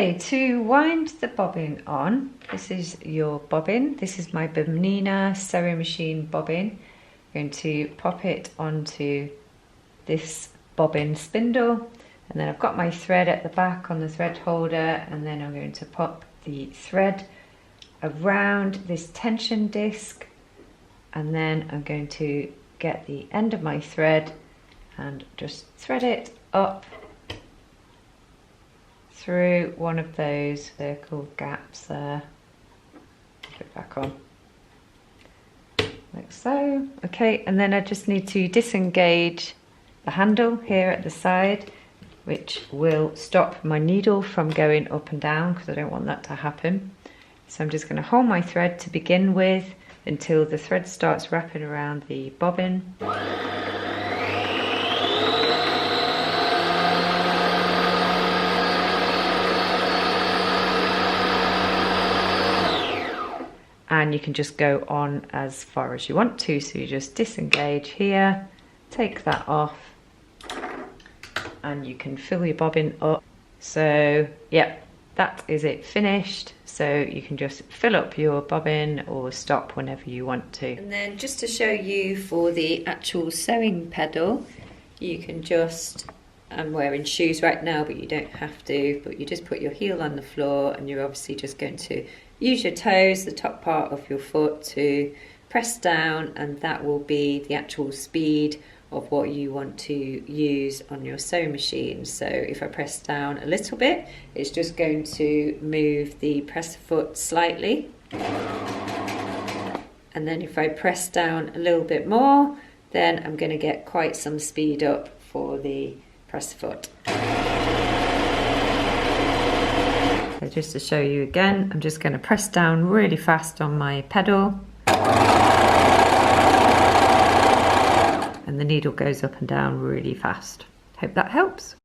Okay, to wind the bobbin on, this is your bobbin. This is my BERNINA sewing machine bobbin. I'm going to pop it onto this bobbin spindle, and then I've got my thread at the back on the thread holder, and then I'm going to pop the thread around this tension disc, and then I'm going to get the end of my thread and just thread it up through one of those circle gaps there. Put it back on like so. Okay, and then I just need to disengage the handle here at the side, which will stop my needle from going up and down because I don't want that to happen. So I'm just going to hold my thread to begin with until the thread starts wrapping around the bobbin. And you can just go on as far as you want to, so you just disengage here, take that off, and you can fill your bobbin up. So yeah, that is it finished. So you can just fill up your bobbin or stop whenever you want to. And then just to show you for the actual sewing pedal, you can just, I'm wearing shoes right now, but you don't have to, but you just put your heel on the floor and you're obviously just going to use your toes, the top part of your foot, to press down, and that will be the actual speed of what you want to use on your sewing machine. So if I press down a little bit, it's just going to move the presser foot slightly. And then if I press down a little bit more, then I'm going to get quite some speed up for the presser foot. So just to show you again, I'm just going to press down really fast on my pedal, and the needle goes up and down really fast. Hope that helps.